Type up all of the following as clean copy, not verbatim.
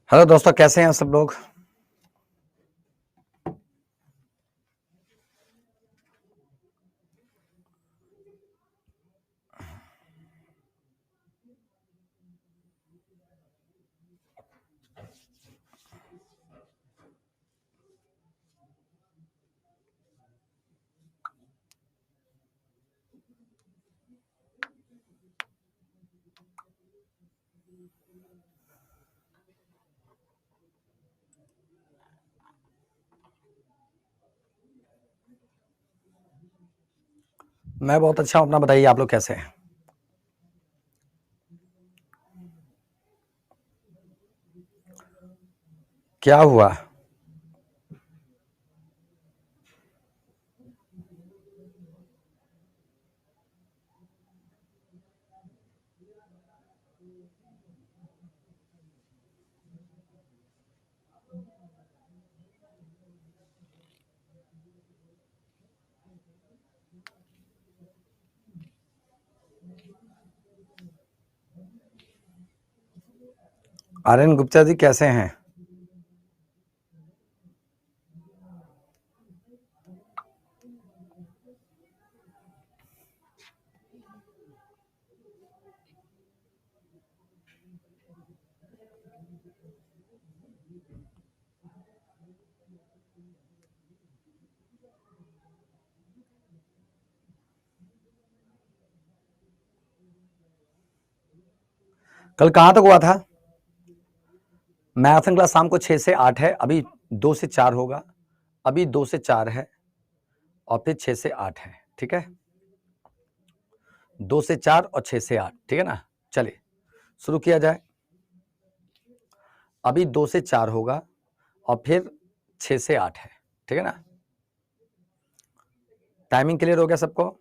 Hello दोस्तों, कैसे हैं सब लोग। मैं बहुत अच्छा हूं, अपना बताइए, आप लोग कैसे हैं। क्या हुआ? आर्यन गुप्ता जी कैसे हैं? कल कहाँ तक हुआ था? मैराथन क्लास शाम को 6 से 8 है, अभी 2 से 4 होगा। अभी 2 से 4 है और फिर 6 से 8 है। ठीक है, 2 से 4 और 6 से 8, ठीक है ना। चलिए शुरू किया जाए। अभी 2 से 4 होगा और फिर 6 से 8 है, ठीक है ना। टाइमिंग क्लियर हो गया सबको?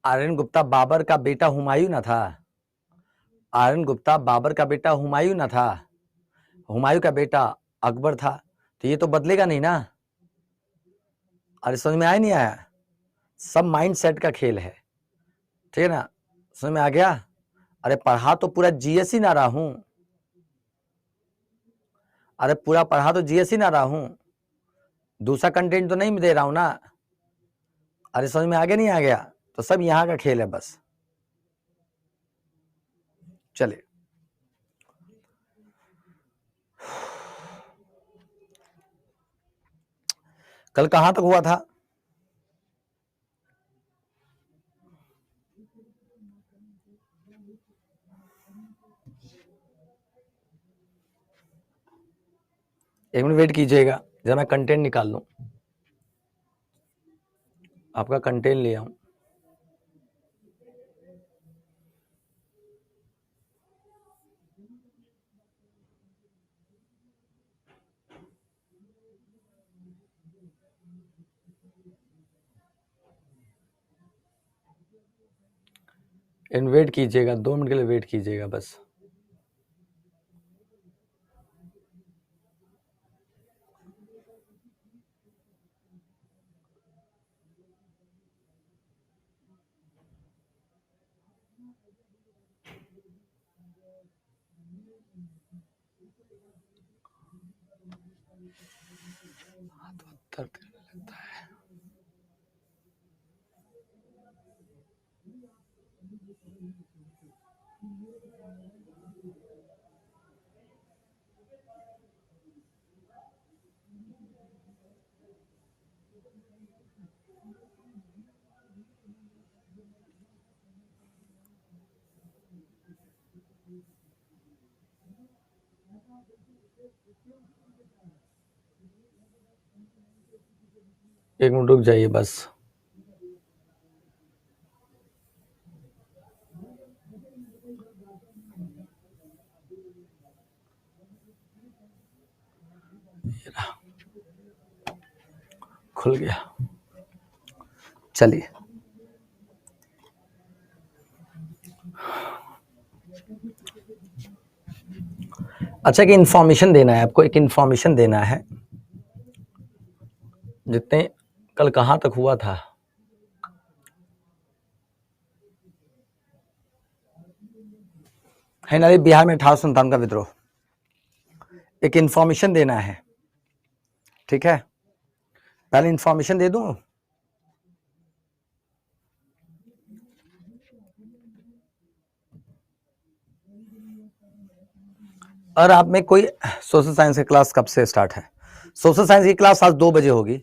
आर्यन गुप्ता बाबर का बेटा हुमायूं ना था? आर्यन गुप्ता बाबर का बेटा हुमायूं ना था? हुमायूं का बेटा अकबर था। तो ये तो बदलेगा नहीं ना। अरे समझ में आया नहीं आया? सब माइंड सेट का खेल है, ठीक है ना। समझ में आ गया? अरे पढ़ा तो पूरा जीएस ही ना रहा हूं। अरे पूरा पढ़ा तो जीएस ही ना रहा हूं, दूसरा कंटेंट तो नहीं दे रहा हूं ना। अरे समझ में आ गया नहीं आ गया? तो सब यहां का खेल है बस। चलिए, कल कहां तक हुआ था? एक मिनट वेट कीजिएगा, जरा मैं कंटेंट निकाल लूं, आपका कंटेंट ले आऊं। इन वेट कीजिएगा, 2 मिनट के लिए वेट कीजिएगा बस। एक मिनट रुक जाइए बस। खुल गया, चलिए। अच्छा, कि इंफॉर्मेशन देना है आपको, एक इंफॉर्मेशन देना है। जितने कल कहाँ तक हुआ था, है ना, बिहार में 1857 का विद्रोह, एक इंफॉर्मेशन देना है, ठीक है। पहले इंफॉर्मेशन दे दूं। और आप में कोई सोशल साइंस की क्लास कब से स्टार्ट है? सोशल साइंस की क्लास आज 2 बजे होगी।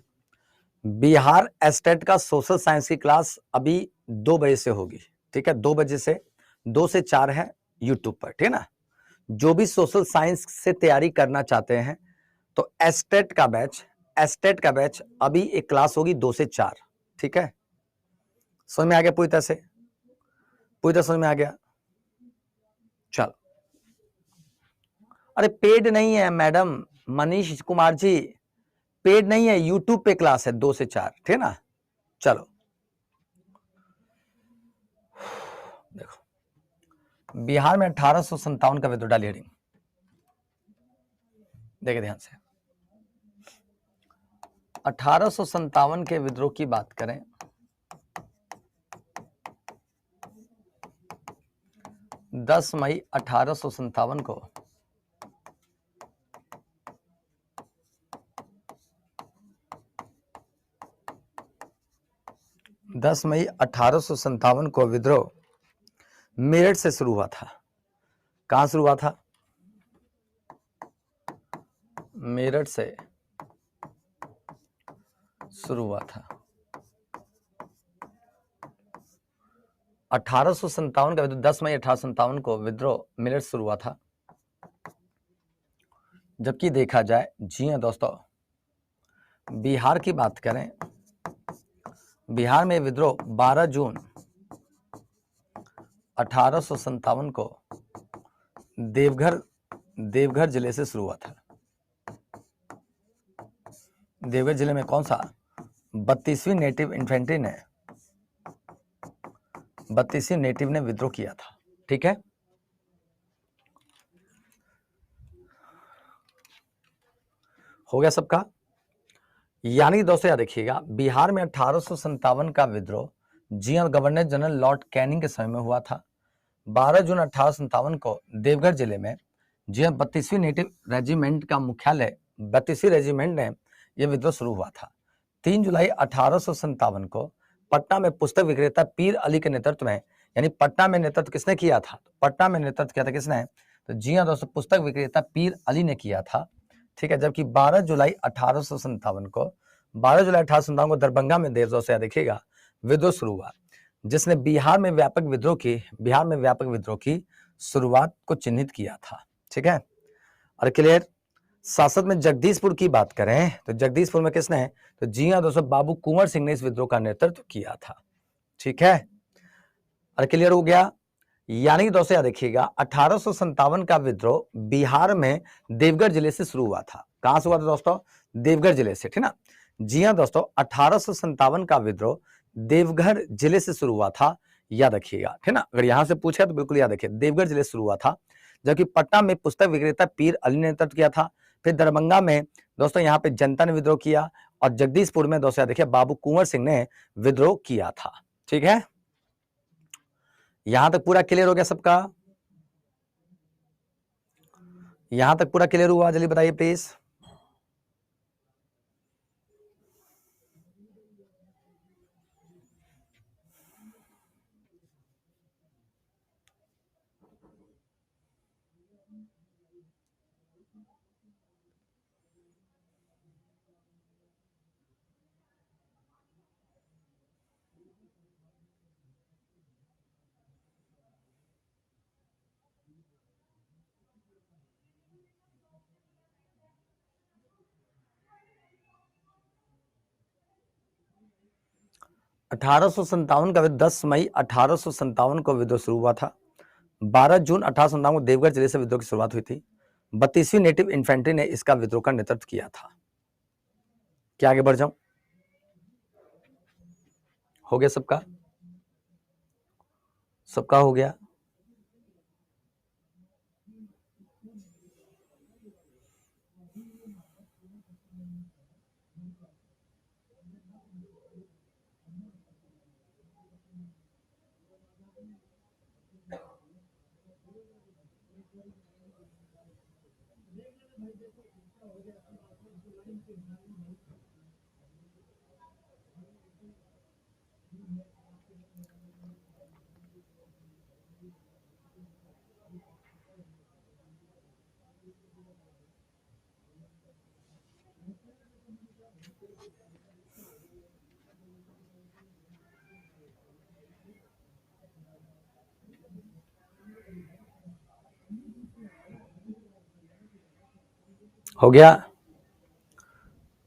बिहार एस्टेट का सोशल साइंस की क्लास अभी 2 बजे से होगी, ठीक है। 2 बजे से 2 से 4 है यूट्यूब पर, ठीक है ना। जो भी सोशल साइंस से तैयारी करना चाहते हैं तो एस्टेट का बैच अभी एक क्लास होगी 2 से 4, ठीक है। समझ में आ गया? पूरी तरह समझ में आ गया? चलो। अरे पेड नहीं है मैडम, मनीष कुमार जी, पेड नहीं है, यूट्यूब पे क्लास है 2 से 4, ठीक है ना। चलो देखो, बिहार में 1857 का विद्रोह, डाली हेडिंग, देखे ध्यान से। 1857 के विद्रोह की बात करें, 10 मई 1857 को विद्रोह मेरठ से शुरू हुआ था। कहां शुरू हुआ था? मेरठ से शुरू हुआ था। 1857 का विद्रोह, 10 मई 1857 को विद्रोह मेरठ शुरू हुआ था। जबकि देखा जाए, जी हाँ दोस्तों, बिहार की बात करें, बिहार में विद्रोह 12 जून 1857 को देवघर जिले से शुरू हुआ था। देवघर जिले में कौन सा? 32वीं नेटिव इन्फेंट्री ने 32वीं नेटिव ने विद्रोह किया था, ठीक है। हो गया सबका? यानी दोस्तों याद रखिएगा, बिहार में 1857 का विद्रोह जी हाँ गवर्नर जनरल लॉर्ड कैनिंग के समय में हुआ था। 12 जून 1857 को देवघर जिले में जी हाँ 32वीं नेटिव रेजिमेंट का मुख्यालय 32वीं रेजिमेंट ने यह विद्रोह शुरू हुआ था। 3 जुलाई 1857 को पटना में पुस्तक विक्रेता पीर अली के नेतृत्व में, यानी पटना में नेतृत्व किसने किया था? पटना में नेतृत्व किया था किसने? तो जी हाँ दोस्तों, पुस्तक विक्रेता पीर अली ने किया था, ठीक है। जबकि 12 जुलाई 1857 को दरभंगा में, देर से देखिएगा, विद्रोह शुरू हुआ, जिसने बिहार में व्यापक विद्रोह की शुरुआत को चिन्हित किया था, ठीक है। और क्लियर? शासक में जगदीशपुर की बात करें तो जगदीशपुर में किसने? तो जी हाँ दोस्तों, बाबू कुंवर सिंह ने इस विद्रोह का नेतृत्व किया था, ठीक है। और क्लियर हो गया? यानी दोस्तों याद रखिएगा, 1857 का विद्रोह बिहार में देवघर जिले से शुरू हुआ था। कहां से हुआ था दोस्तों? देवघर जिले से, ठीक ना। जी हाँ दोस्तों, 1857 का विद्रोह देवघर जिले से शुरू हुआ था, याद रखिएगा, ठीक ना। अगर यहां से पूछा तो बिल्कुल याद रखिए, देवघर जिले से शुरू हुआ था। जबकि पटना में पुस्तक विक्रेता पीर अली ने नेतृत्व किया था। फिर दरभंगा में दोस्तों यहाँ पे जनता ने विद्रोह किया, और जगदीशपुर में दोस्तों याद रखिए, बाबू कुंवर सिंह ने विद्रोह किया था, ठीक है। यहां तक पूरा क्लियर हो गया सबका? यहां तक पूरा क्लियर हुआ? जल्दी बताइए प्लीज। का 10 मई 1857 को विद्रोह शुरू हुआ था। 12 जून 1857 को देवगढ़ जिले से विद्रोह की शुरुआत हुई थी। 32वीं नेटिव इन्फेंट्री ने इसका विद्रोह का नेतृत्व किया था। क्या आगे बढ़ जाऊं? हो गया सबका? सबका हो गया? हो गया?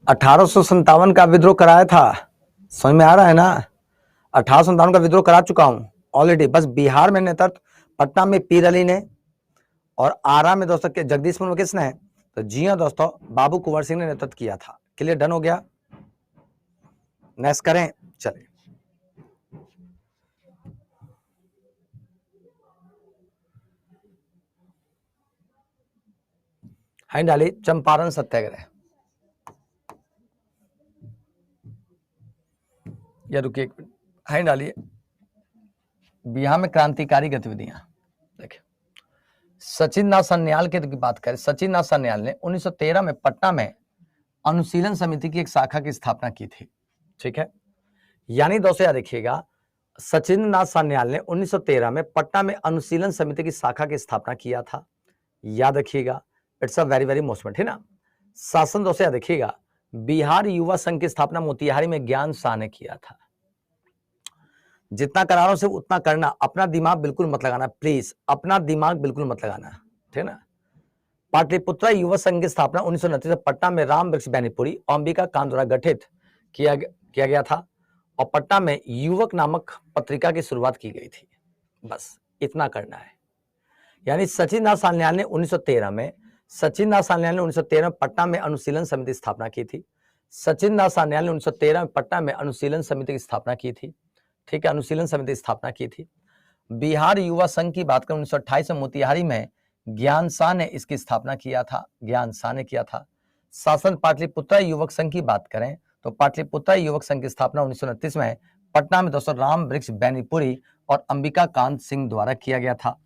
1857 का विद्रोह कराया था, समझ में आ रहा है ना? 1857 का विद्रोह करा चुका हूं ऑलरेडी। बस बिहार में नेतृत्व पटना में पीर अली ने, और आरा में दोस्तों के जगदीशपुर में किसने है? तो जी हाँ दोस्तों, बाबू कुंवर सिंह ने नेतृत्व किया था। क्लियर? डन हो गया? नेक्स्ट करें? चलिए, हाई डाली चंपारण सत्याग्रह। या रुकिए एक मिनट, हाई डालिए। बिहार में क्रांतिकारी गतिविधियां देखिए, सचिन नाथ सन्याल की बात करें, सचिन नाथ सन्याल ने 1913 में पटना में अनुशीलन समिति की एक शाखा की स्थापना की थी। ठीक है, यानी दोस्तों याद रखिएगा, सचिन नाथ सन्याल ने 1913 में पटना में अनुशीलन समिति की शाखा की स्थापना किया था। याद रखिएगा, इट्स अ वेरी वेरी मोस्टमेंट है ना। शासन दोस्तों याद रखिएगा, बिहार युवा संघ की स्थापना मोतिहारी में ज्ञान शाह ने किया था। जितना करा रहा हूं सिर्फ उतना करना, अपना दिमाग बिल्कुल मत लगाना प्लीज, अपना दिमाग बिल्कुल मत लगाना, ठीक है ना। पाटलिपुत्रा युवा संघ की स्थापना 1929 में पटना में राम वृक्ष बैनीपुरी और अंबिका कांत द्वारा गठित किया गया था, और पटना में युवक नामक पत्रिका की शुरुआत की गई थी। बस इतना करना है। यानी सचिन नाथ सान्याल ने 1913 में पटना में अनुशीलन समिति की स्थापना की थी। सचिन नाथ सान्याल ने 1913 में पटना में अनुशीलन समिति की स्थापना की थी। ठीक है, अनुशीलन समिति की स्थापना की थी। बिहार युवा संघ की बात करें, 1928 में मोतिहारी में ज्ञान शाह ने इसकी स्थापना किया था, ज्ञान शाह ने किया था। शासन पाटलिपुत्रा युवक संघ की बात करें तो पाटलिपुत्रा युवक संघ की स्थापना 1929 में पटना में दोस्तों राम वृक्ष बैनीपुरी और अंबिका कांत सिंह द्वारा किया गया था।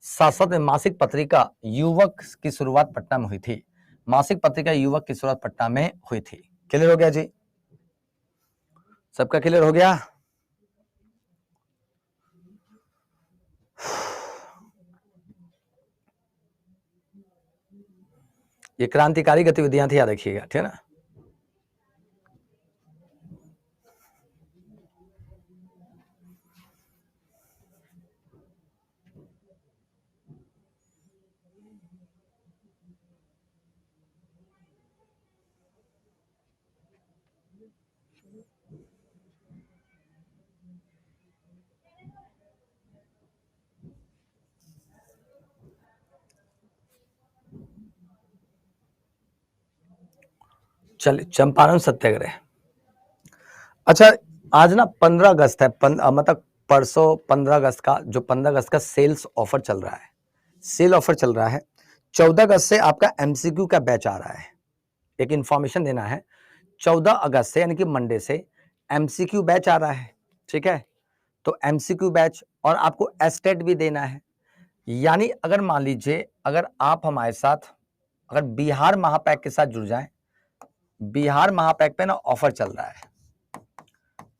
शासन में मासिक पत्रिका युवक की शुरुआत पटना में हुई थी। मासिक पत्रिका युवक की शुरुआत पटना में हुई थी। क्लियर हो गया जी? सबका क्लियर हो गया? ये क्रांतिकारी गतिविधियां थी, याद रखिएगा, ठीक है ना। चलिए, चंपारण सत्याग्रह। अच्छा, आज ना 15 अगस्त है, मतलब परसों 15 अगस्त का, जो 15 अगस्त का सेल्स ऑफर चल रहा है, सेल ऑफर चल रहा है। 14 अगस्त से आपका एमसीक्यू का बैच आ रहा है। एक इंफॉर्मेशन देना है, 14 अगस्त से यानी कि मंडे से एमसीक्यू बैच आ रहा है। ठीक है, तो एमसीक्यू बैच, और आपको एस्टेट भी देना है। यानी अगर मान लीजिए, अगर आप हमारे साथ अगर बिहार महापैक के साथ जुड़ जाए, बिहार महापैक पे ना ऑफर चल रहा है,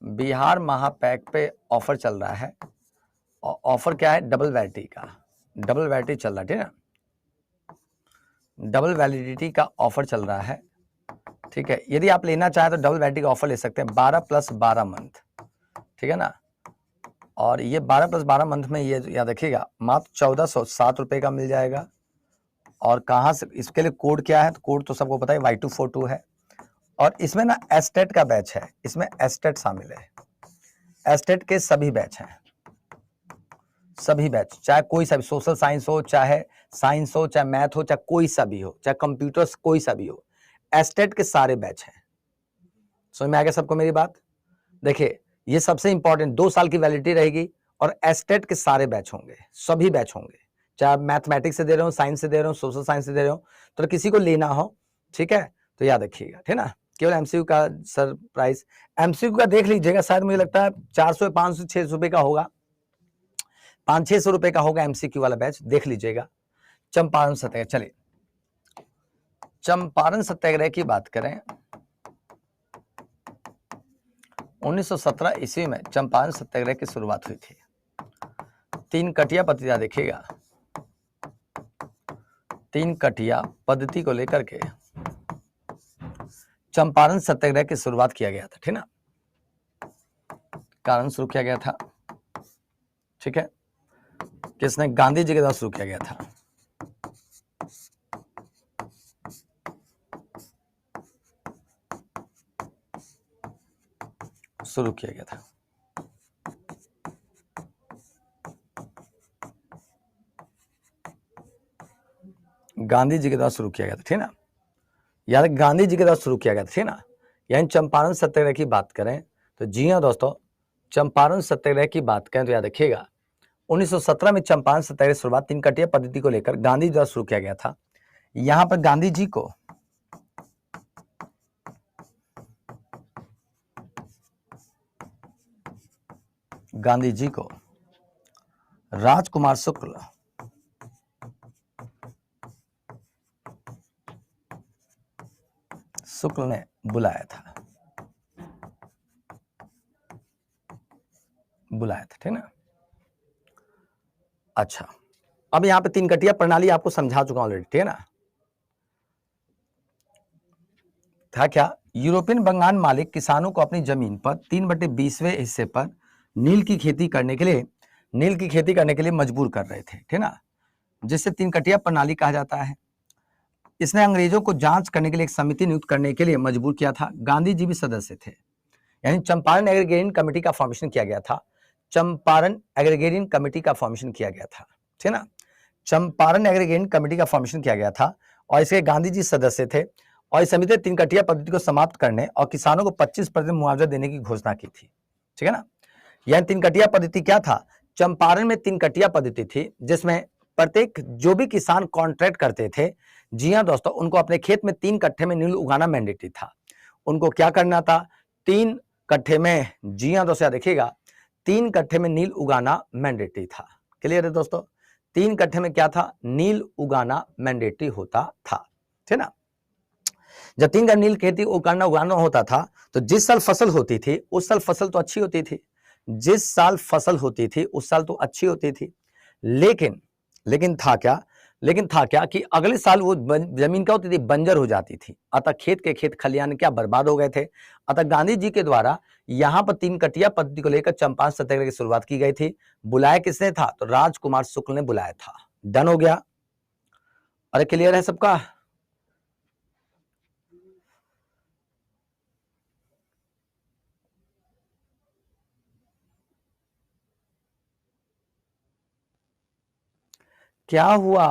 बिहार महापैक पे ऑफर चल रहा है। ऑफर क्या है? डबल वैलिडिटी का, डबल वैलिडिटी चल रहा है, ठीक है ना, डबल वैलिडिटी का ऑफर चल रहा है, ठीक है। यदि आप लेना चाहें तो डबल वैलिडिटी का ऑफर ले सकते हैं, 12 + 12 मंथ, ठीक है ना। और ये 12 + 12 मंथ में ये याद रखिएगा मात्र 1407 रुपए का मिल जाएगा। और कहाँ से, इसके लिए कोड क्या है? तो कोड तो सबको पता है, Y242 है। और इसमें ना एस्टेट का बैच है, इसमें एस्टेट शामिल है, एस्टेट के सभी बैच हैं, सभी बैच, चाहे कोई सा भी, सोशल साइंस हो, चाहे साइंस हो, चाहे मैथ हो, चाहे कोई सा भी हो, चाहे कंप्यूटर्स कोई सा भी हो, एस्टेट के सारे बैच हैं। समझ में आ गया सबको मेरी बात? देखिए ये सबसे इंपॉर्टेंट, 2 साल की वैलिडिटी रहेगी और एस्टेट के सारे बैच होंगे, सभी बैच होंगे, चाहे मैथमेटिक्स से दे रहे हो, साइंस से दे रहे हो, सोशल साइंस से दे रहे हो, तो किसी को लेना हो, ठीक है, तो याद रखिएगा, ठीक ना। केवल एमसीक्यू का सर प्राइस, एमसीक्यू का देख लीजिएगा, शायद मुझे लगता है 400, 500, 600 रुपए का होगा, 500-600 रुपए का होगा एमसीक्यू वाला बैच, देख लीजिएगा। चंपारण सत्याग्रह, चलिए चंपारण सत्याग्रह की बात करें, 1917 ईस्वी में चंपारण सत्याग्रह की शुरुआत हुई थी। 3 कटिया पद्धति देखिएगा, 3 कटिया पद्धति को लेकर के चंपारण सत्याग्रह की शुरुआत किया गया था, ठीक ना, कारण शुरू किया गया था, ठीक है, किसने? गांधी जी के द्वारा शुरू किया गया था। शुरू किया गया था, गांधी जी के द्वारा शुरू किया गया था, ठीक ना, याद, गांधी जी के द्वारा शुरू किया गया था, ठीक ना। यानी चंपारण सत्याग्रह की बात करें तो जी हाँ दोस्तों, चंपारण सत्याग्रह की बात करें तो याद रखिएगा 1917 में चंपारण सत्याग्रह शुरुआत 3 कटिया पद्धति को लेकर गांधी जी द्वारा शुरू किया गया था। यहां पर गांधी जी को राजकुमार शुक्ल ने बुलाया था, ठीक ना। अच्छा, अब यहां पे 3 कटिया प्रणाली आपको समझा चुका हूं ऑलरेडी, ठीक है ना। था क्या? यूरोपियन बंगाल मालिक किसानों को अपनी जमीन पर 3/20वें हिस्से पर नील की खेती करने के लिए मजबूर कर रहे थे, ठीक ना, जिससे 3 कटिया प्रणाली कहा जाता है। इसने अंग्रेजों को जांच करने के लिए एक समिति नियुक्त करने के लिए मजबूर किया था। गांधी जी भी सदस्य थे, यानी चंपारण एग्रीगेरियन कमेटी का फॉर्मेशन किया गया था, चंपारण एग्रीगेरियन कमेटी का फॉर्मेशन किया गया था, ठीक ना, चंपारण एग्रीगेरियन कमेटी का फॉर्मेशन किया गया था और इसके गांधी जी सदस्य थे। और इस समिति ने 3 कटिया पद्धति को समाप्त करने और किसानों को 25% मुआवजा देने की घोषणा की थी, ठीक है ना। यह 3 कटिया पद्धति क्या था? चंपारण में 3 कटिया पद्धति थी, जिसमें प्रत्येक जो भी किसान कॉन्ट्रैक्ट करते थे, जी हाँ दोस्तों, उनको अपने खेत में 3 कट्ठे में नील उगाना मैंडेटरी था। उनको क्या करना था? 3 कट्ठे में, जी हाँ दोस्तों देखिएगा, 3 कट्ठे में नील उगाना मैंडेटरी था। क्लियर है दोस्तों? 3 कट्ठे में क्या था? नील उगाना मैंडेटरी होता था, ठीक ना। जब 3 का नील खेती उगाना होता था तो जिस साल फसल होती थी उस साल फसल तो अच्छी होती थी, जिस साल फसल होती थी उस साल तो अच्छी होती थी, लेकिन था क्या कि अगले साल वो जमीन क्या होती थी? बंजर हो जाती थी। अतः खेत के खेत खलियान क्या बर्बाद हो गए थे। अतः गांधी जी के द्वारा यहां पर 3 कटिया पद्धति को लेकर चंपारण सत्याग्रह की शुरुआत की गई थी। बुलाया किसने था? तो राजकुमार शुक्ल ने बुलाया था। डन हो गया? अरे क्लियर है सबका? क्या हुआ?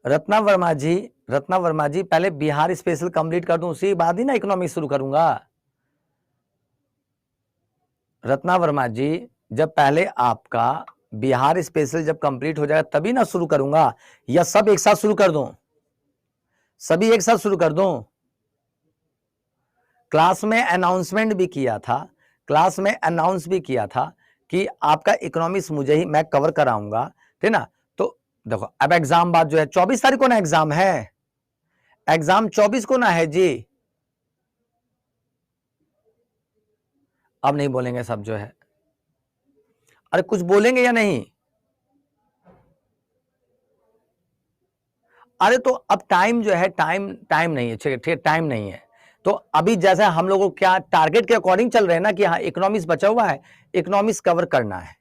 रत्ना वर्मा जी पहले बिहार स्पेशल कंप्लीट कर दूं, उसी बाद ही ना इकोनॉमिक्स शुरू करूंगा। रत्ना वर्मा जी, जब पहले आपका बिहार स्पेशल जब कंप्लीट हो जाएगा तभी ना शुरू करूंगा, या सब एक साथ शुरू कर दूं? सभी एक साथ शुरू कर दूं? क्लास में अनाउंसमेंट भी किया था, क्लास में अनाउंस भी किया था कि आपका इकोनॉमिक्स मैं कवर कराऊंगा, ठीक ना। तो देखो अब एग्जाम बात जो है 24 तारीख को ना एग्जाम है, एग्जाम 24 को ना है जी। अब नहीं बोलेंगे सब जो है, अरे कुछ बोलेंगे या नहीं? अरे तो अब टाइम जो है, टाइम नहीं है, ठीक है, टाइम नहीं है। तो अभी जैसे हम लोगों को क्या टारगेट के अकॉर्डिंग चल रहे हैं ना कि हाँ इकोनॉमिक्स बचा हुआ है, इकोनॉमिक्स कवर करना है,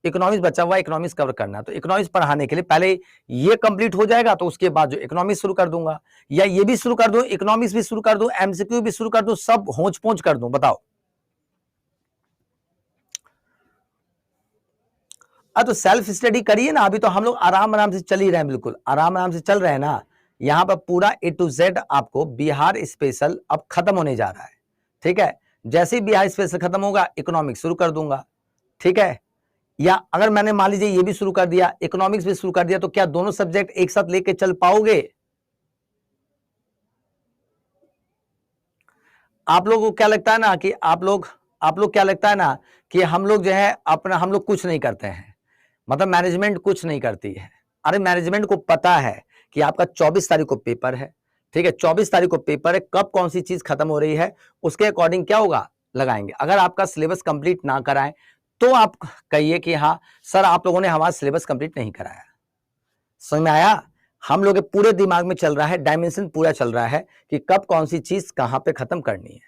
इकोनॉमिक्स बचा हुआ है, इकोनॉमिक्स कवर करना है। तो इकोनॉमिक्स पढ़ाने के लिए पहले ये कंप्लीट हो जाएगा, तो उसके बाद जो इकोनॉमिक्स शुरू कर दूंगा, या ये भी शुरू कर दूं, इकोनॉमिक्स भी शुरू कर दूं, एमसीक्यू भी शुरू कर दूं, सब होच पोंच कर दूं, बताओ। तो सेल्फ स्टडी करिए ना, अभी तो हम लोग आराम आराम से चल ही रहे हैं, बिल्कुल आराम आराम से चल रहे हैं ना। यहाँ पर पूरा A to Z आपको बिहार स्पेशल अब खत्म होने जा रहा है, ठीक है। जैसे ही बिहार स्पेशल खत्म होगा इकोनॉमिक्स शुरू कर दूंगा, ठीक है। या अगर मैंने मान लीजिए ये भी शुरू कर दिया, इकोनॉमिक्स भी शुरू कर दिया, तो क्या दोनों सब्जेक्ट एक साथ लेके चल पाओगे? आप लोगों को क्या लगता है ना कि आप लोग क्या लगता है ना कि हम लोग जो है अपना, हम लोग कुछ नहीं करते हैं, मतलब मैनेजमेंट कुछ नहीं करती है। अरे मैनेजमेंट को पता है कि आपका 24 तारीख को पेपर है, ठीक है, 24 तारीख को पेपर है, कब कौन सी चीज खत्म हो रही है उसके अकॉर्डिंग क्या होगा, लगाएंगे। अगर आपका सिलेबस कंप्लीट ना कराएं तो आप कहिए कि हाँ सर आप लोगों ने हमारा सिलेबस कंप्लीट नहीं कराया। समझ में आया? हम लोग के पूरे दिमाग में चल रहा है, डायमेंशन पूरा चल रहा है कि कब कौन सी चीज कहां पे खत्म करनी है।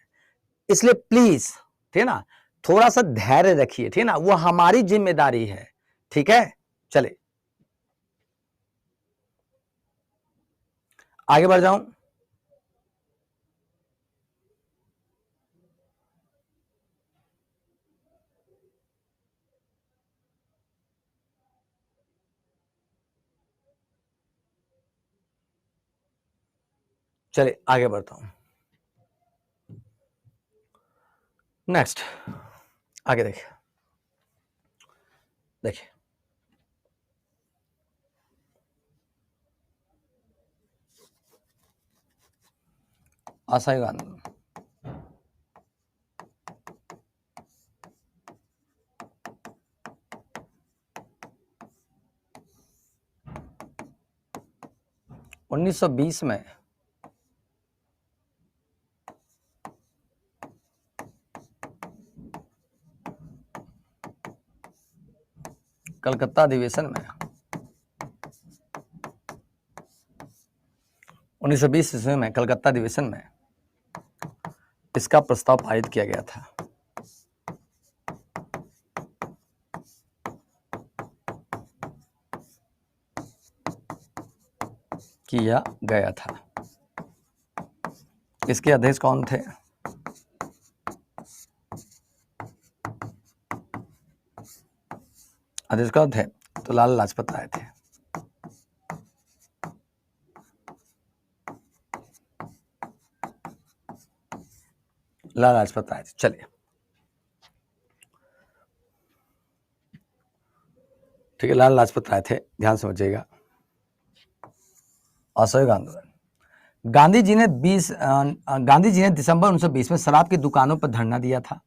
इसलिए प्लीज, ठीक है ना, थोड़ा सा धैर्य रखिए, ठीक है ना, वो हमारी जिम्मेदारी है, ठीक है। चले आगे बढ़ जाऊं। चलिए आगे बढ़ता हूं। नेक्स्ट आगे देखिए, देखिए असहयोग आंदोलन, उन्नीस सौ 20 में कलकत्ता अधिवेशन में 1920 ईस्वी में कलकत्ता अधिवेशन में इसका प्रस्ताव पारित किया गया था। किया गया था। इसके अध्यक्ष कौन थे? अध्यक्ष कौन थे? तो लाला लाजपत राय थे। लाला लाजपत राय थे। चलिए ठीक है, लाला लाजपत राय थे, ध्यान समझिएगा। असहयोग आंदोलन, गांधी जी ने दिसंबर 1920 में शराब की दुकानों पर धरना दिया था।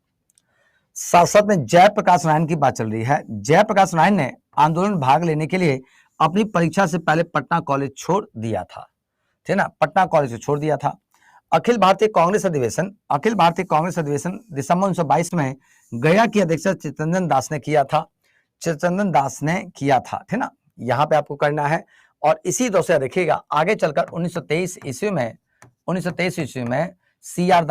साथ साथ में जयप्रकाश नारायण की बात चल रही है। जयप्रकाश नारायण ने आंदोलन में भाग लेने के लिए अपनी परीक्षा से पहले पटना कॉलेज छोड़ दिया था, ठीक है ना, पटना कॉलेज छोड़ दिया था। अखिल भारतीय कांग्रेस अधिवेशन दिसंबर 1922 में गया की अध्यक्षता चित्तरंजन दास ने किया था, ठीक ना। यहाँ पे आपको करना है। और इसी दौर से देखिएगा आगे चलकर 1923 ईस्वी में सीआर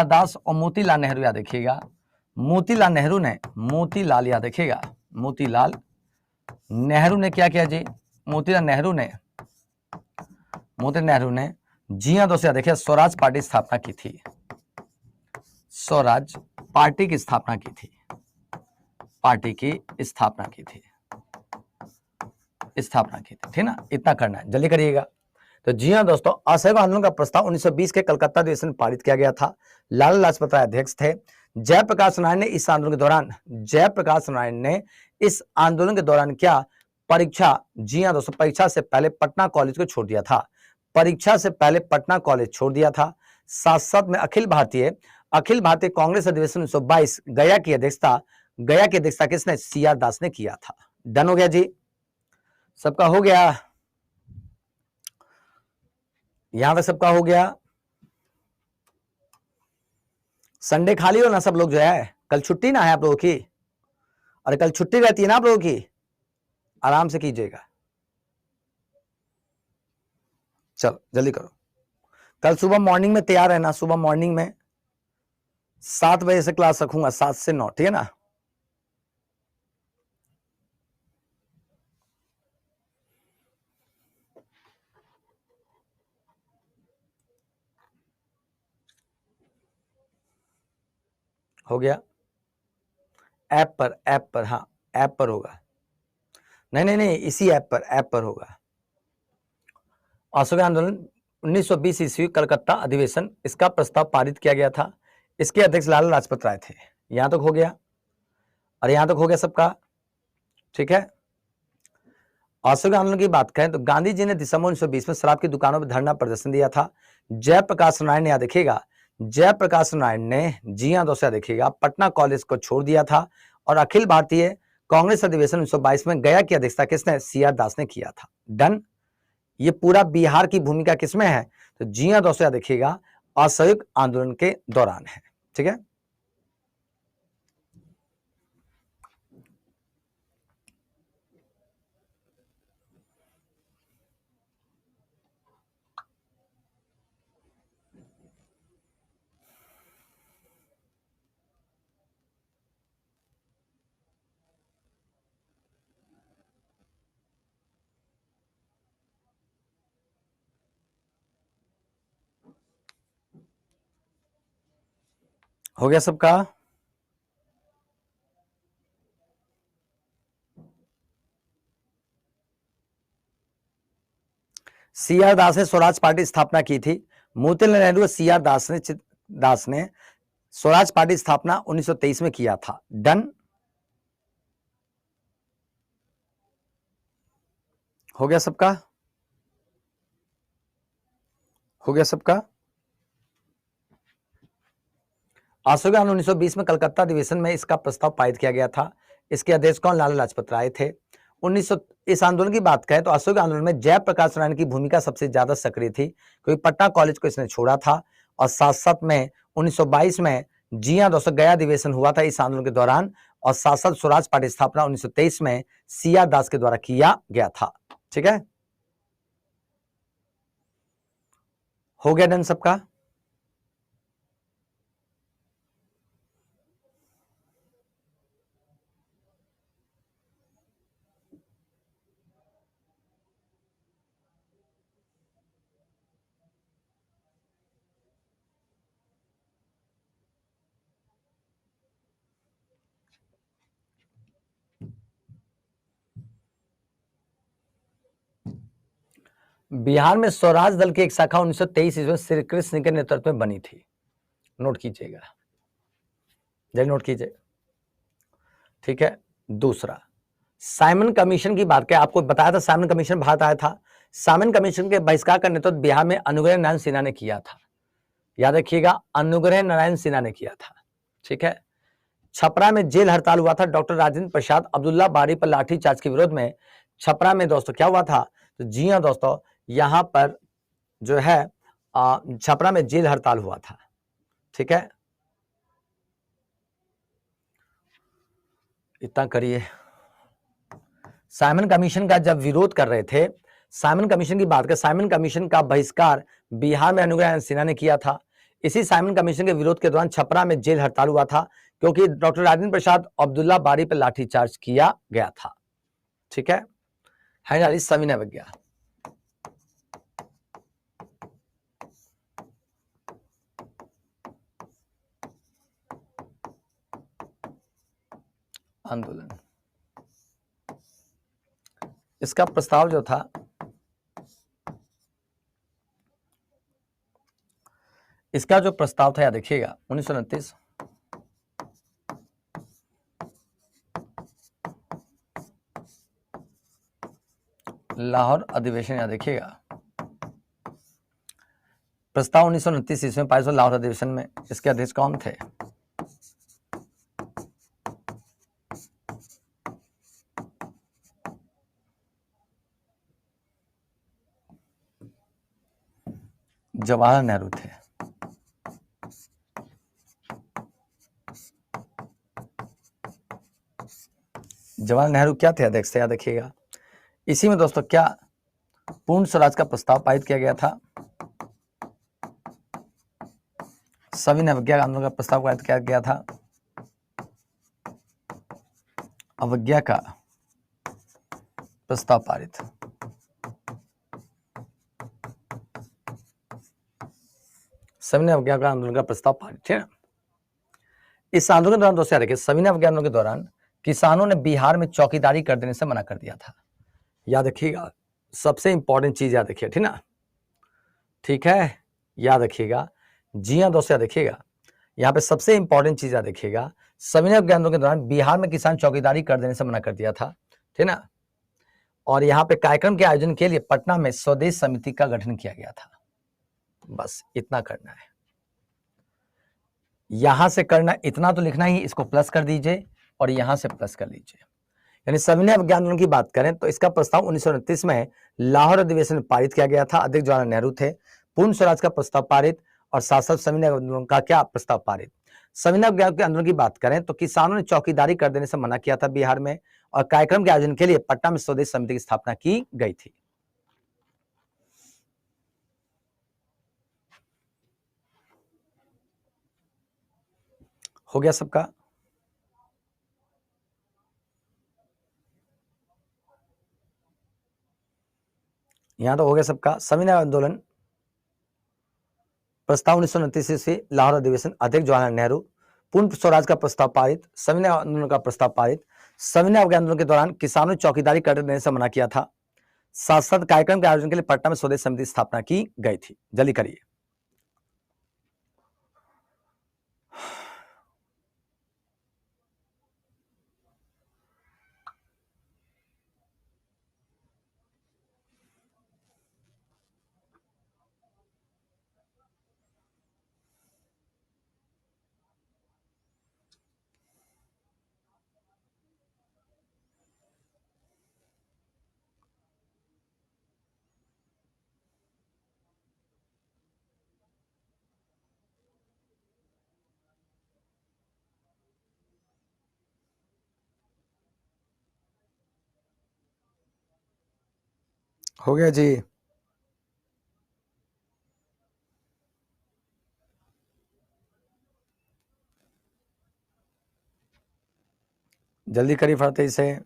दास और मोतीलाल नेहरू, याद देखिएगा, मोतीलाल नेहरू ने क्या किया जी? मोतीलाल नेहरू ने जिया दो से देखिए स्वराज पार्टी स्थापना की थी, स्वराज पार्टी की स्थापना की थी, ठीक ना। इतना करना है, जल्दी करिएगा। तो जी हाँ दोस्तों, असहयोग आंदोलन का प्रस्ताव 1920 के कलकत्ता अधिवेशन में पारित किया गया था। लाला लाजपत राय अध्यक्ष थे। जयप्रकाश नारायण ने इस आंदोलन के दौरान क्या परीक्षा, जी हाँ दोस्तों, परीक्षा से पहले पटना कॉलेज को छोड़ दिया था। साथ साथ में अखिल भारतीय कांग्रेस अधिवेशन 1922 गया की अध्यक्षता किसने? सीआर दास ने किया था। डन हो गया जी, सबका हो गया, यहां तक सबका हो गया। संडे खाली हो ना सब लोग, जो है कल छुट्टी ना है आप लोगों की, अरे कल छुट्टी रहती है ना आप लोगों की, आराम से कीजिएगा। चलो जल्दी करो, कल सुबह मॉर्निंग में तैयार रहना, सुबह मॉर्निंग में 7 बजे से क्लास रखूंगा, 7 से 9, ठीक है ना। हो गया, ऐप पर, हाँ ऐप पर होगा, नहीं नहीं नहीं, इसी ऐप पर होगा। असहयोग आंदोलन 1920 ईस्वी कलकत्ता अधिवेशन, इसका प्रस्ताव पारित किया गया था, इसके अध्यक्ष लाला लाजपत राय थे। यहां तक हो गया, और यहां तक हो गया सबका, ठीक है। असहयोग आंदोलन की बात करें तो गांधी जी ने दिसंबर 1920 में शराब की दुकानों पर धरना प्रदर्शन दिया था। जयप्रकाश नारायण ने, यहां देखिएगा, जयप्रकाश नारायण ने, जी हां दोस्तों देखिएगा, पटना कॉलेज को छोड़ दिया था, और अखिल भारतीय कांग्रेस अधिवेशन 1922 में गया की अध्यक्षता किसने, सीआर दास ने किया था। डन। ये पूरा बिहार की भूमिका किसमें है, तो जी हां दोस्तों देखिएगा, असहयोग आंदोलन के दौरान है, ठीक है। हो गया सबका, सीआर दास ने स्वराज पार्टी स्थापना की थी। मोतीलाल नेहरू और सीआर दास ने स्वराज पार्टी स्थापना 1923 में किया था। डन। हो गया सबका, हो गया सबका। असहयोग आंदोलन 1920 में कलकत्ता अधिवेशन में इसका प्रस्ताव पारित किया गया था, इसके अध्यक्ष कौन, लाला लाजपत राय थे। 1900 इस आंदोलन की बात करें तो असहयोग आंदोलन में जयप्रकाश नारायण की भूमिका सबसे ज्यादा सक्रिय थी, क्योंकि पटना कॉलेज को इसने छोड़ा था, और साथ साथ में 1922 में जी हां दोस्तों गया अधिवेशन हुआ था इस आंदोलन के दौरान, और साथ साथ स्वराज पार्टी स्थापना 1923 में सीआर दास के द्वारा किया गया था, ठीक है। हो गया डन सबका, बिहार में स्वराज दल की एक शाखा 1923 ईस्वी में श्री कृष्ण सिंह के नेतृत्व में बनी थी। नोट कीजिएगा, जल्दी नोट कीजिए, ठीक है। दूसरा, साइमन कमीशन की बात करें, आपको बताया था साइमन कमीशन भारत आया था। साइमन कमीशन के बहिष्कार का नेतृत्व बिहार में अनुग्रह नारायण सिन्हा ने किया था, याद रखिएगा, अनुग्रह नारायण सिन्हा ने किया था, ठीक है। छपरा में जेल हड़ताल हुआ था डॉक्टर राजेंद्र प्रसाद अब्दुल्ला बारी पर लाठीचार्ज के विरोध में। छपरा में दोस्तों क्या हुआ था, तो जी हां दोस्तों, यहां पर जो है छपरा में जेल हड़ताल हुआ था, ठीक है। इतना करिए। साइमन कमीशन का जब विरोध कर रहे थे, साइमन कमीशन की बात कर, साइमन कमीशन का बहिष्कार बिहार में अनुग्रह सिन्हा ने किया था। इसी साइमन कमीशन के विरोध के दौरान छपरा में जेल हड़ताल हुआ था, क्योंकि डॉक्टर राजेंद्र प्रसाद अब्दुल्ला बारी पर लाठीचार्ज किया गया था, ठीक है। सविनय अवज्ञा, आंदोलन, इसका प्रस्ताव जो था, इसका जो प्रस्ताव था, याद देखिएगा, 1929 लाहौर अधिवेशन, याद देखिएगा, प्रस्ताव 1929 ईस्वी में पारित हुआ लाहौर अधिवेशन में, इसके अध्यक्ष कौन थे, जवाहरलाल नेहरू थे। जवाहरलाल नेहरू क्या थे अध्यक्ष थे, याद रखिएगा। इसी में दोस्तों क्या पूर्ण स्वराज का प्रस्ताव पारित किया गया था। सविनय अवज्ञा आंदोलन का प्रस्ताव पारित किया गया था। अवज्ञा का प्रस्ताव पारित। सविनय अवज्ञा का आंदोलन का प्रस्ताव पारित, ठीक है। इस आंदोलन के दौरान दोस्तों देखिए, सविनय अवज्ञा आंदोलन के दौरान किसानों ने बिहार में चौकीदारी कर देने से मना कर दिया था। याद रखिएगा, सबसे इंपॉर्टेंट चीज याद रखिए, ठीक ना, ठीक है, याद रखिएगा। जी हाँ दोस्तों, याद रखिएगा, यहाँ पे सबसे इंपॉर्टेंट चीज याद रखिएगा, सविनय अवज्ञा आंदोलन के दौरान बिहार में किसान चौकीदारी कर देने से मना कर दिया था, ठीक ना। और यहाँ पे कार्यक्रम के आयोजन के लिए पटना में स्वदेश समिति का गठन किया गया था। बस इतना करना है, यहां से करना, इतना तो लिखना ही, इसको प्लस कर दीजिए और यहां से प्लस कर लीजिए। यानी सविनय अवज्ञा आंदोलन की बात करें तो इसका प्रस्ताव 1929 में लाहौर अधिवेशन में पारित किया गया था। अध्यक्ष जवाहरलाल नेहरू थे। पूर्ण स्वराज का प्रस्ताव पारित और साथ साथ सविनय आंदोलन का क्या प्रस्ताव पारित। सविनय अवज्ञा के आंदोलन की बात करें तो किसानों ने चौकीदारी कर देने से मना किया था बिहार में, और कार्यक्रम के आयोजन के लिए पटना में स्वदेश समिति की स्थापना की गई थी। हो गया सबका? यहां तो हो गया सबका। सविनय आंदोलन प्रस्ताव 1929 से लाहौर अधिवेशन, अध्यक्ष जवाहरलाल नेहरू। पूर्ण स्वराज का प्रस्ताव पारित, सविनय आंदोलन का प्रस्ताव पारित। सविनय अवज्ञा आंदोलन के दौरान किसानों ने चौकीदारी कर देने से मना किया था। साथ साथ कार्यक्रम के आयोजन के लिए पटना में स्वदेश समिति की स्थापना की गई थी। जल्दी करिए। हो गया जी। जल्दी करिए फटाफट से।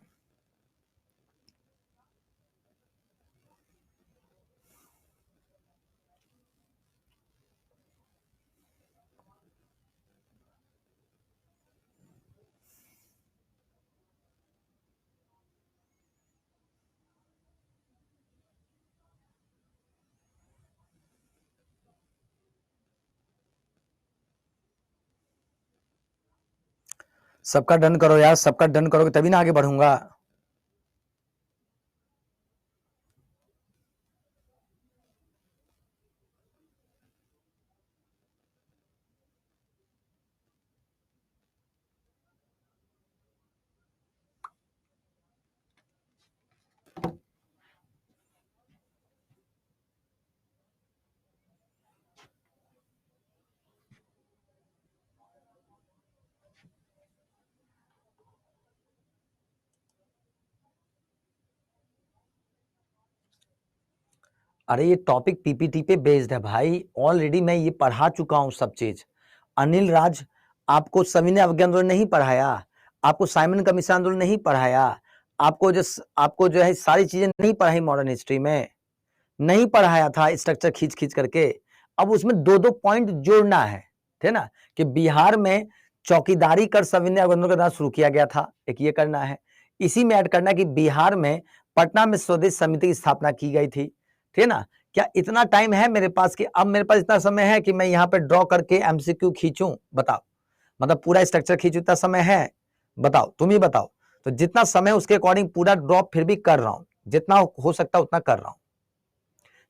सबका डन करो यार, सबका डन करोगे तभी ना आगे बढ़ूंगा। अरे ये टॉपिक पीपीटी पे बेस्ड है भाई, ऑलरेडी मैं ये पढ़ा चुका हूं सब चीज। अनिल राज आपको सविनय अवज्ञा आंदोलन नहीं पढ़ाया, आपको साइमन कमीशन आंदोलन नहीं पढ़ाया, आपको जो है सारी चीजें नहीं पढ़ाई, मॉडर्न हिस्ट्री में नहीं पढ़ाया था स्ट्रक्चर खींच खींच करके। अब उसमें दो दो पॉइंट जोड़ना है, ठीक ना, कि बिहार में चौकीदारी कर सविनय आंदोलन के दौरान शुरू किया गया था, एक ये करना है। इसी में ऐड करना है कि बिहार में पटना में स्वदेश समिति की स्थापना की गई थी, ठीक है ना। क्या इतना टाइम है मेरे पास कि अब मेरे पास इतना समय है कि मैं यहाँ पे ड्रॉ करके एमसीक्यू खींचूं? बताओ, मतलब पूरा स्ट्रक्चर खींचूं, इतना समय है? बताओ, तुम ही बताओ। तो जितना समय उसके अकॉर्डिंग पूरा ड्रॉ फिर भी कर रहा हूं, जितना हो सकता उतना कर रहा हूं।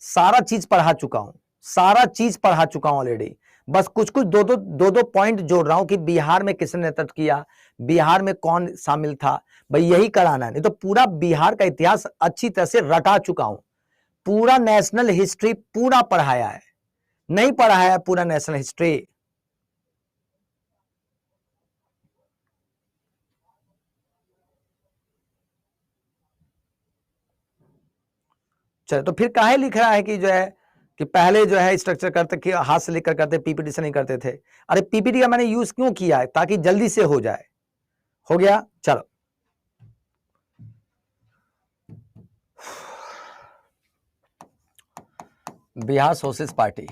सारा चीज पढ़ा चुका हूं, सारा चीज पढ़ा चुका हूं ऑलरेडी। बस कुछ कुछ दो दो पॉइंट जोड़ रहा हूं कि बिहार में किसने नेतृत्व किया, बिहार में कौन शामिल था, भाई यही कराना है। नहीं तो पूरा बिहार का इतिहास अच्छी तरह से रटा चुका हूं, पूरा नेशनल हिस्ट्री पूरा पढ़ाया है, नहीं पढ़ा है पूरा नेशनल हिस्ट्री। चलो तो फिर काहे लिख रहा है कि जो है कि पहले जो है स्ट्रक्चर करते कि हाथ से लिखकर करते, पीपीटी से नहीं करते थे। अरे पीपीटी का मैंने यूज क्यों किया है? ताकि जल्दी से हो जाए। हो गया, चलो। Bihar socialist party,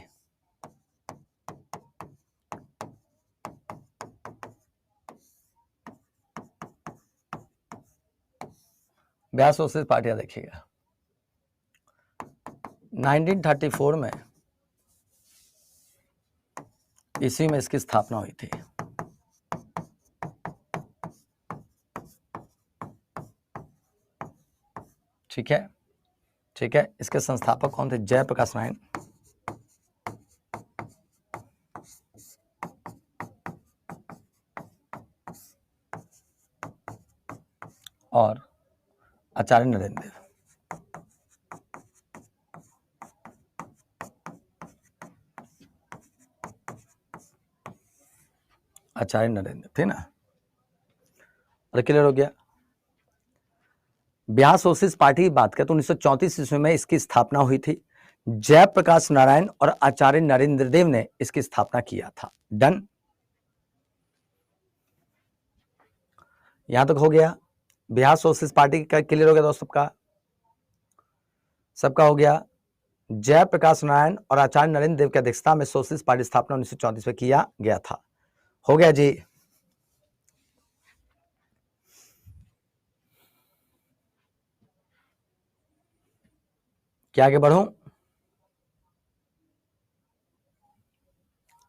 Bihar socialist party देखिएगा 1934 में ईस्वी में इसकी स्थापना हुई थी। ठीक है, ठीक है। इसके संस्थापक कौन थे? जयप्रकाश नारायण और आचार्य नरेंद्र देव। आचार्य नरेंद्र थे ना। अरे क्लियर हो गया। बिहार सोशलिस्ट पार्टी की बात करें तो 1934 ईस्वी में इसकी स्थापना हुई थी। जयप्रकाश नारायण और आचार्य नरेंद्र देव ने इसकी स्थापना किया था। डन, यहां तक हो गया। बिहार सोशलिस्ट पार्टी का क्लियर हो गया दोस्तों, सबका हो गया। जयप्रकाश नारायण और आचार्य नरेंद्र देव की अध्यक्षता में सोशलिस्ट पार्टी स्थापना 1934 में किया गया था। हो गया जी। क्या आगे बढ़ूं?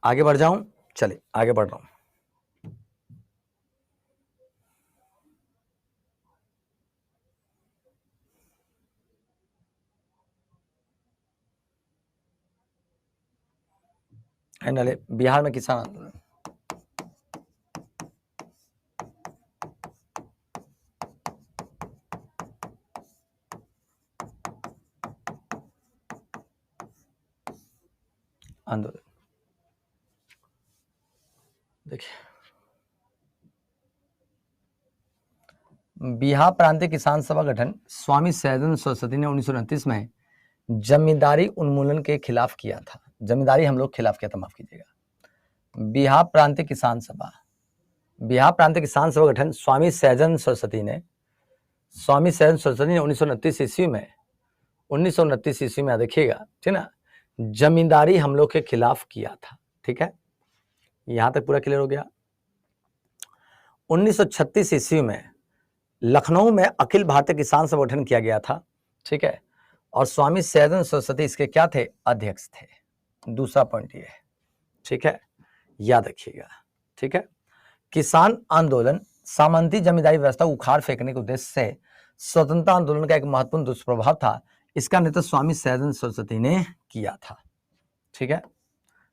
आगे बढ़ जाऊं? चलिए आगे बढ़ रहा हूं। फाइनल बिहार में किसान आंदोलन। आंदोलन देखिए, बिहार प्रांतीय किसान सभा गठन स्वामी सैदन सरस्वती ने 1929 में जमींदारी उन्मूलन के खिलाफ किया था। जमींदारी हम लोग खिलाफ किया था, माफ कीजिएगा। बिहार प्रांतीय किसान सभा, बिहार प्रांतीय किसान सभा गठन स्वामी सैदन सरस्वती ने 1929 ईस्वी में 1929 ईस्वी में देखिएगा, ठीक ना, जमींदारी हमलों के खिलाफ किया था। ठीक है, यहां तक पूरा क्लियर हो गया। 1936 ईस्वी में लखनऊ में अखिल भारतीय किसान सभा गठन किया गया था। ठीक है, और स्वामी सैदन सरस्वती इसके क्या थे? अध्यक्ष थे। दूसरा पॉइंट ये है, ठीक है, याद रखिएगा। ठीक है, किसान आंदोलन सामंती जमींदारी व्यवस्था उखाड़ फेंकने के उद्देश्य से स्वतंत्रता आंदोलन का एक महत्वपूर्ण दुष्प्रभाव था। इसका नेतृत्व स्वामी सैदन सरस्वती ने किया था। ठीक है,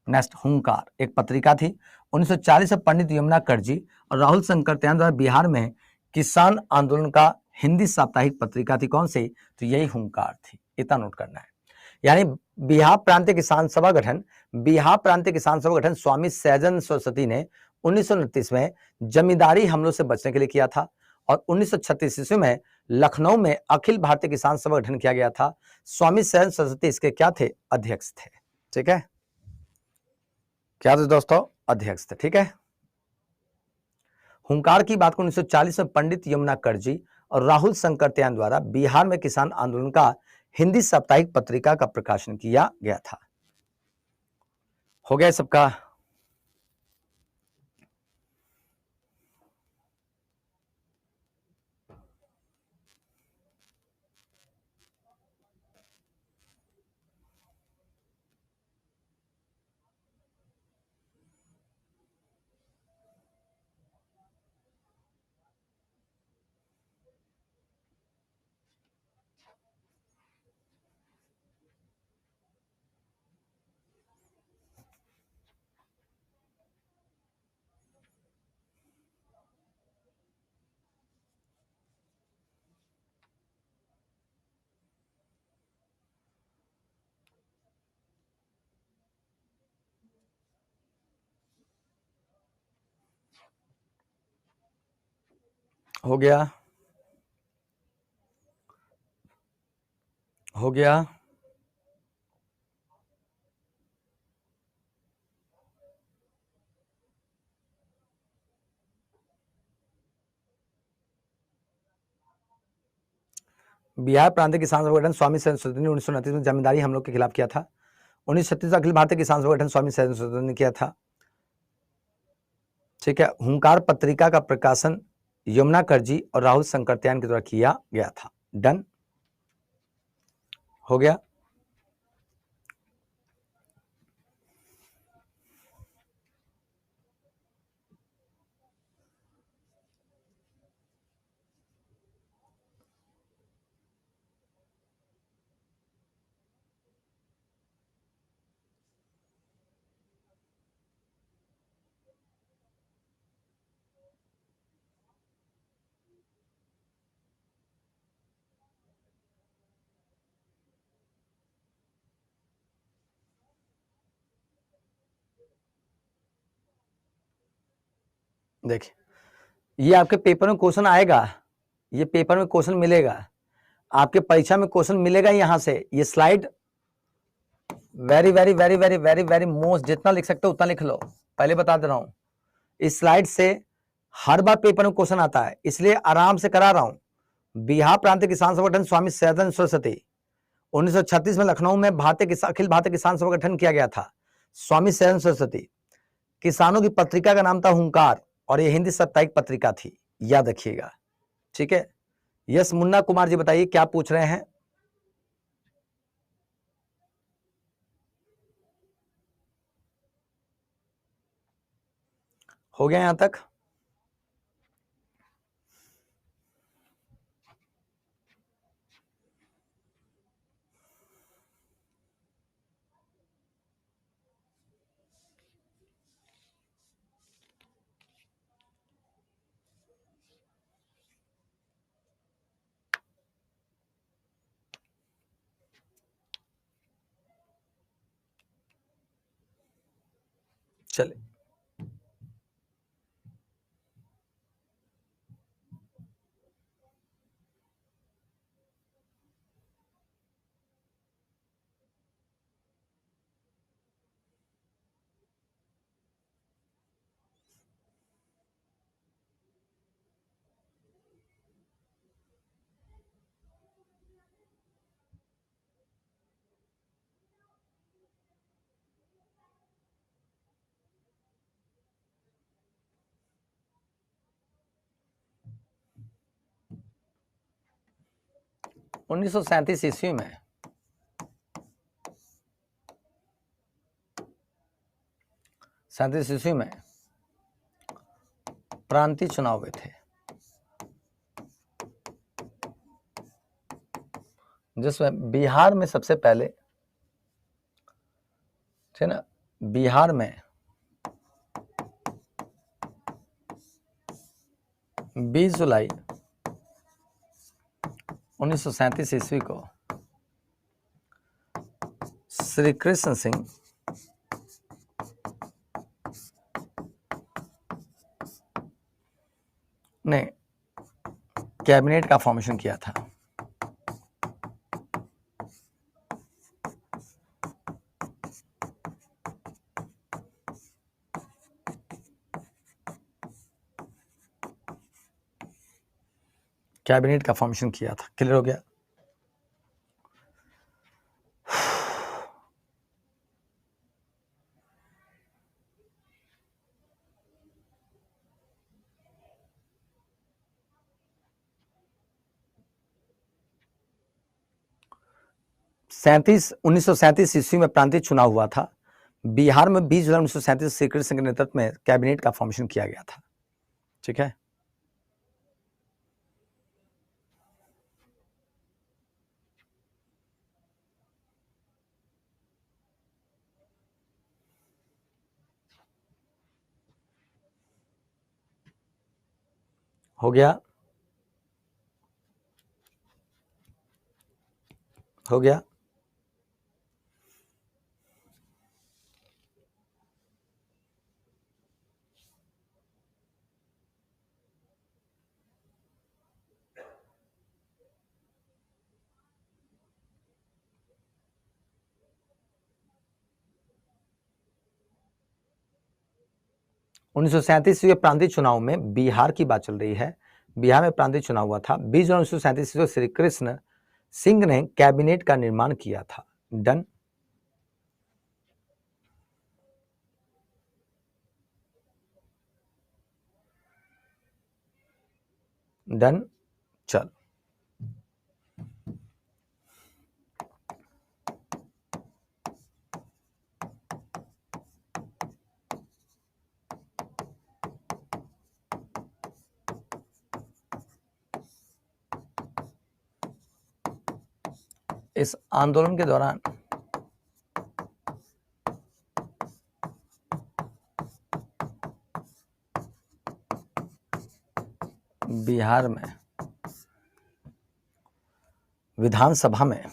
नेक्स्ट, हुंकार एक पत्रिका थी। 1940 में पंडित यमुना करजी और राहुल शंकरत्यान द्वारा बिहार में किसान आंदोलन का हिंदी साप्ताहिक पत्रिका थी। कौन सी? तो यही हुंकार थी। इतना नोट करना है। यानी बिहार प्रांतीय किसान सभा गठन, बिहार प्रांतीय किसान सभा गठन स्वामी सैदन सरस्वती ने 1929 में जमींदारी हमलों से बचने के लिए किया था, और 1936 ईस्वी में लखनऊ में अखिल भारतीय किसान सभा गठन किया गया था। स्वामी सैदन सरस्वती इसके क्या थे? अध्यक्ष थे। ठीक है, क्या थे दोस्तों? अध्यक्ष थे। ठीक है, हुंकार की बात को 1940 में पंडित यमुना करजी और राहुल शंकरत्यान द्वारा बिहार में किसान आंदोलन का हिंदी साप्ताहिक पत्रिका का प्रकाशन किया गया था। हो गया सबका? हो गया, हो गया। बिहार प्रांतीय किसान सभा गठन स्वामी सरस्वती ने 1929 में जमींदारी हमलों के खिलाफ किया था। 1936 अखिल भारतीय किसान सभा गठन स्वामी सरस्वती ने किया था। ठीक है। हुंकार पत्रिका का प्रकाशन यमुना करजी और राहुल शंकरत्यान के द्वारा किया गया था। डन, हो गया। देखिए, ये आपके पेपर में क्वेश्चन आएगा, ये पेपर में क्वेश्चन मिलेगा, आपके परीक्षा में क्वेश्चन मिलेगा यहां से। ये slide very very very very very very most, जितना लिख सकते हो उतना लिख लो, पहले बता दे रहा हूं। इस स्लाइड से हर बार पेपर में क्वेश्चन आता है, इसलिए आराम से करा रहा हूं। बिहार प्रांतीय किसान सभा गठन स्वामी सैदन सरस्वती, 1936 में लखनऊ में अखिल भारतीय किसान सभा गठन किया गया था। स्वामी सैदन सरस्वती, किसानों की पत्रिका का नाम था हुंकार, और ये हिंदी साप्ताहिक पत्रिका थी, याद रखिएगा। ठीक है। यस मुन्ना कुमार जी, बताइए क्या पूछ रहे हैं। हो गया यहां तक? चलिए, उन्नीस सौ सैंतीस ईस्वी में प्रांतीय चुनाव हुए थे, जिसमें बिहार में सबसे पहले, ठीक ना, बिहार में 20 जुलाई 1937 ईस्वी को श्री कृष्ण सिंह ने कैबिनेट का फॉर्मेशन किया था। कैबिनेट का फॉर्मेशन किया था। क्लियर हो गया? सैंतीस 1937 ईस्वी में प्रांतीय चुनाव हुआ था। बिहार में 20 जुलाई 1937 श्री कृष्ण सिंह के नेतृत्व में कैबिनेट का फॉर्मेशन किया गया था। ठीक है। हो गया, हो गया। 1937 के प्रांतीय चुनाव में बिहार की बात चल रही है, बिहार में प्रांतीय चुनाव हुआ था। 20 जनवरी 1937 को श्री कृष्ण सिंह ने कैबिनेट का निर्माण किया था। डन। डन। चल, इस आंदोलन के दौरान बिहार में विधानसभा में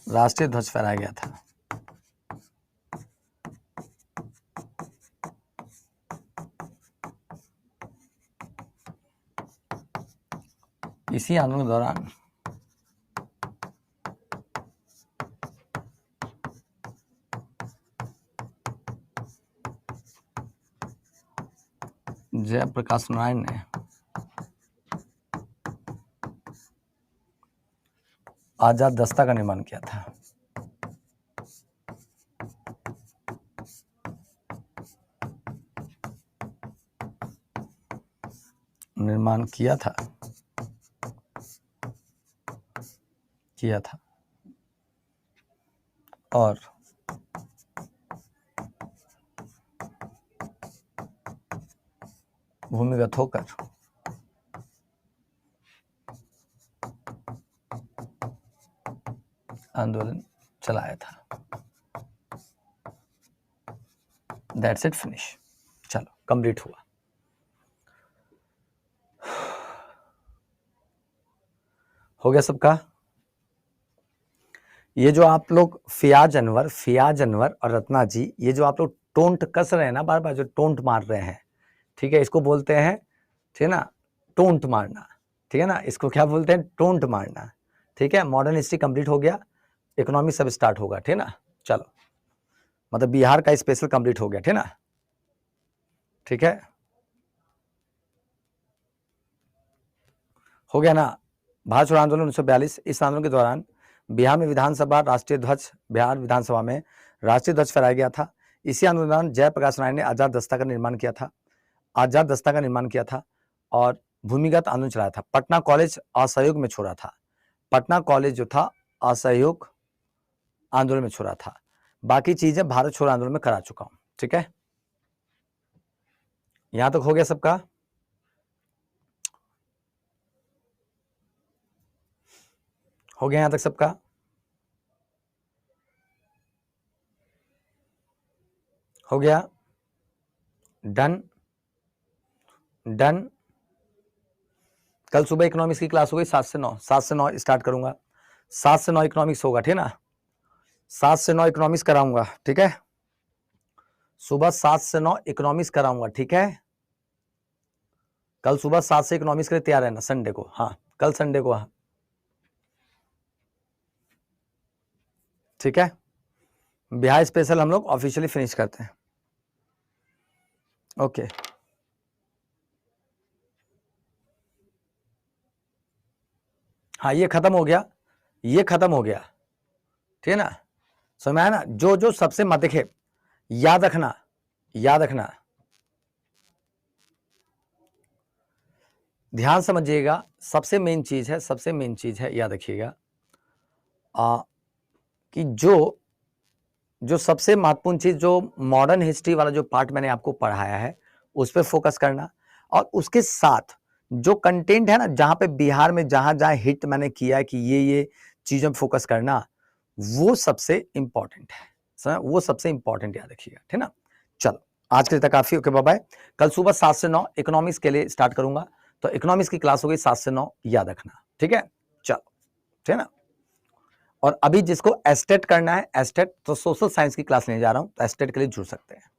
राष्ट्रीय ध्वज फहराया गया था। इसी आंदोलन के दौरान जयप्रकाश नारायण ने आजाद दस्ता का निर्माण किया था। निर्माण किया था और भूमिगत होकर आंदोलन चलाया था। That's it, finish. चलो, कंप्लीट हुआ। हो गया सबका। ये जो आप लोग फियाज अनवर और रत्ना जी, ये जो आप लोग टोंट कस रहे हैं ना, बार बार जो टोंट मार रहे हैं, ठीक है, इसको बोलते हैं, ठीक है ना, टोंट मारना। ठीक है ना, इसको क्या बोलते हैं? टोंट मारना। ठीक है, मॉडर्न हिस्ट्री कंप्लीट हो गया, इकोनॉमी सब स्टार्ट होगा। ठीक है ना, चलो, मतलब बिहार का स्पेशल कंप्लीट हो गया। ठीक है ना, ठीक है, हो गया ना। भारत छोड़ो आंदोलन 1942, इस आंदोलन के दौरान बिहार में विधानसभा राष्ट्रीय ध्वज, बिहार विधानसभा में राष्ट्रीय ध्वज फहराया गया था। इसी आंदोलन के दौरान जयप्रकाश नारायण ने आजाद दस्ता का निर्माण किया था और भूमिगत आंदोलन चलाया था। पटना कॉलेज असहयोग में छोड़ा था। पटना कॉलेज जो था असहयोग आंदोलन में छोड़ा था। बाकी चीजें भारत छोड़ो आंदोलन में करा चुका हूं। ठीक है, यहां तक हो गया सबका। हो गया यहां तक सबका। हो गया। डन। डन। कल सुबह इकोनॉमिक्स की क्लास हो गई 7 से 9, 7 से 9 स्टार्ट करूंगा। 7 से 9 इकोनॉमिक्स होगा। ठीक है ना, 7 से 9 इकोनॉमिक्स कराऊंगा। ठीक है, सुबह 7 से 9 इकोनॉमिक्स कराऊंगा। ठीक है, कल सुबह 7 से इकोनॉमिक्स के लिए तैयार रहना संडे को। हाँ, कल संडे को। हाँ, ठीक है, बिहार स्पेशल हम लोग ऑफिशियली फिनिश करते हैं। ओके, हाँ, ये खत्म हो गया, ये खत्म हो गया। ठीक है ना, समझ में आया ना। जो जो सबसे मत देखे, याद रखना, याद रखना, ध्यान समझिएगा। सबसे मेन चीज है, सबसे मेन चीज है, याद रखिएगा कि जो जो सबसे महत्वपूर्ण चीज, जो मॉडर्न हिस्ट्री वाला जो पार्ट मैंने आपको पढ़ाया है, उस पर फोकस करना। और उसके साथ जो कंटेंट है ना, जहां पे बिहार में जहां जहां हिट मैंने किया है कि ये चीजों पे फोकस करना, वो सबसे इंपॉर्टेंट है। वो सबसे इंपॉर्टेंट याद रखिएगा। ठीक है ना, चलो, आज के लिए तक काफी। Okay, bye bye. कल सुबह 7 से 9 इकोनॉमिक्स के लिए स्टार्ट करूंगा, तो इकोनॉमिक्स की क्लास हो गई 7 से 9, याद रखना। ठीक है, चलो, ठीक है ना। और अभी जिसको एस्टेट करना है, एस्टेट, तो सोशल साइंस की क्लास लेने जा रहा हूं, तो एस्टेट के लिए जुड़ सकते हैं।